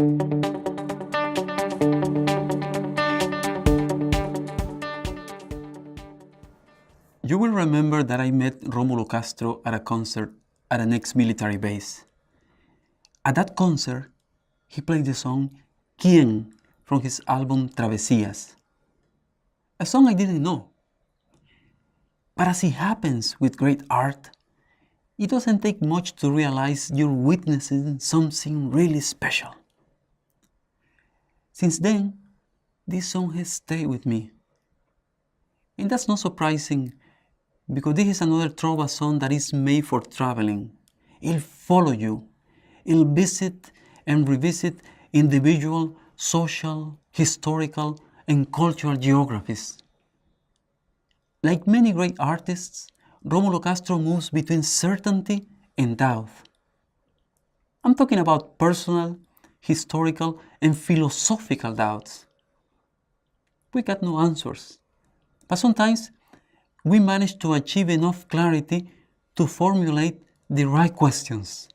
You will remember that I met Rómulo Castro at a concert at an ex-military base. At that concert, he played the song Quien from his album Travesías, a song I didn't know. But as it happens with great art, it doesn't take much to realize you're witnessing something really special. Since then, this song has stayed with me. And that's not surprising, because this is another trova song that is made for traveling. It'll follow you. It'll visit and revisit individual, social, historical, and cultural geographies. Like many great artists, Rómulo Castro moves between certainty and doubt. I'm talking about personal, historical, and philosophical doubts. We got no answers, but sometimes we manage to achieve enough clarity to formulate the right questions.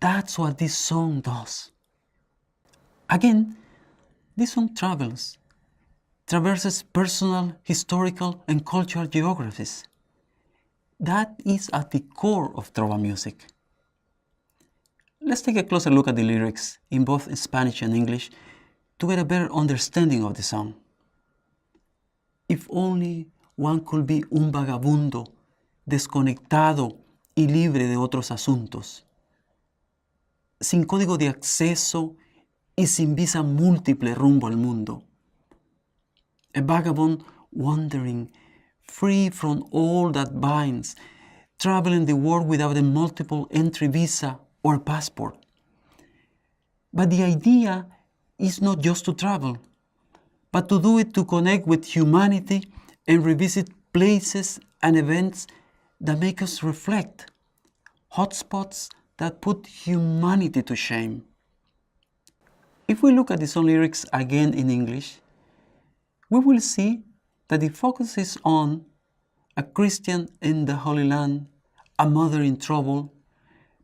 That's what this song does. Again, this song traverses personal, historical, and cultural geographies. That is at the core of trova music. Let's take a closer look at the lyrics in both Spanish and English to get a better understanding of the song. If only one could be un vagabundo, desconectado y libre de otros asuntos, sin código de acceso y sin visa múltiple rumbo al mundo. A vagabond wandering, free from all that binds, traveling the world without a multiple entry visa or passport. But the idea is not just to travel, but to do it to connect with humanity and revisit places and events that make us reflect, hotspots that put humanity to shame. If we look at the song lyrics again in English, we will see that the focus is on a Christian in the Holy Land, a mother in trouble,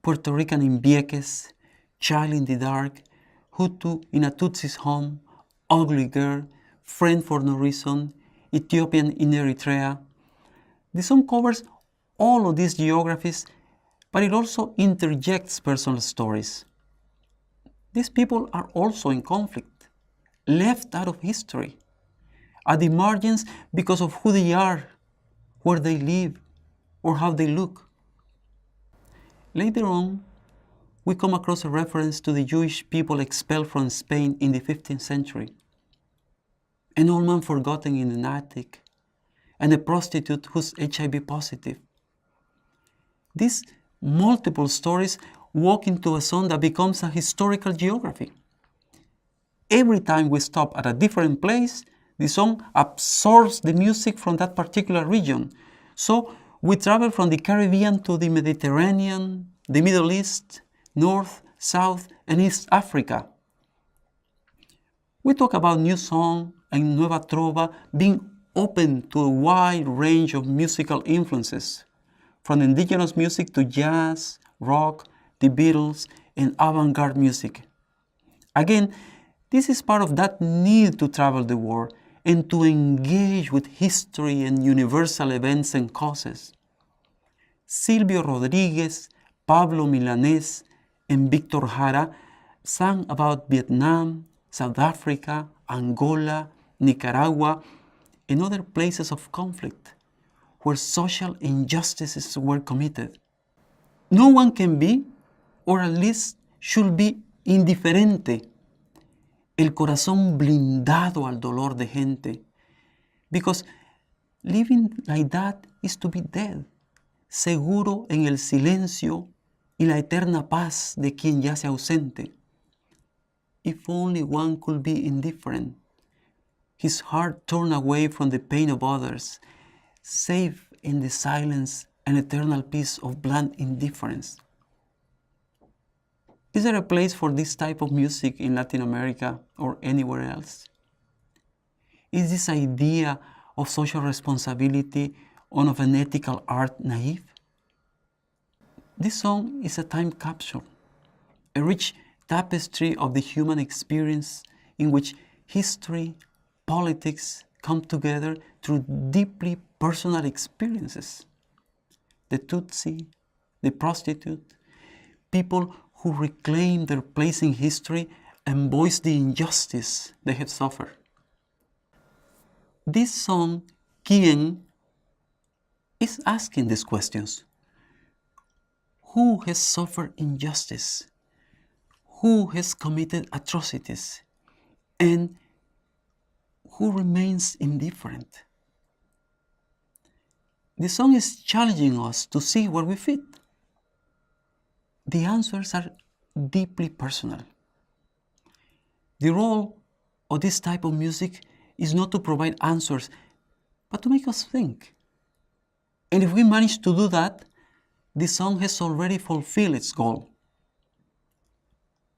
Puerto Rican in Vieques, child in the dark, Hutu in a Tutsi's home, ugly girl, friend for no reason, Ethiopian in Eritrea. The song covers all of these geographies, but it also interjects personal stories. These people are also in conflict, left out of history, at the margins because of who they are, where they live, or how they look. Later on, we come across a reference to the Jewish people expelled from Spain in the 15th century, an old man forgotten in an attic, and a prostitute who's HIV positive. These multiple stories walk into a song that becomes a historical geography. Every time we stop at a different place, the song absorbs the music from that particular region. So we travel from the Caribbean to the Mediterranean, the Middle East, North, South, and East Africa. We talk about new song and nueva trova being open to a wide range of musical influences, from indigenous music to jazz, rock, the Beatles, and avant-garde music. Again, this is part of that need to travel the world and to engage with history and universal events and causes. Silvio Rodriguez, Pablo Milanés, and Victor Jara sang about Vietnam, South Africa, Angola, Nicaragua, and other places of conflict where social injustices were committed. No one can be, or at least should be, indiferente, el corazón blindado al dolor de gente, because living like that is to be dead, seguro en el silencio y la eterna paz de quien yace ausente. If only one could be indifferent, his heart torn away from the pain of others, safe in the silence and eternal peace of blunt indifference. Is there a place for this type of music in Latin America or anywhere else? Is this idea of social responsibility or of an ethical art naive? This song is a time capsule, a rich tapestry of the human experience in which history, politics come together through deeply personal experiences. The Tutsi, the prostitute, people who reclaim their place in history and voice the injustice they have suffered. This song, Quien, is asking these questions. Who has suffered injustice? Who has committed atrocities? And who remains indifferent? The song is challenging us to see where we fit. The answers are deeply personal. The role of this type of music is not to provide answers, but to make us think. And if we manage to do that, the song has already fulfilled its goal.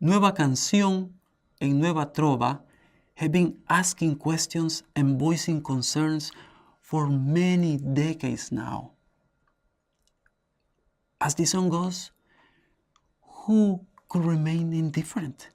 Nueva Canción and Nueva Trova have been asking questions and voicing concerns for many decades now. As the song goes, who could remain indifferent?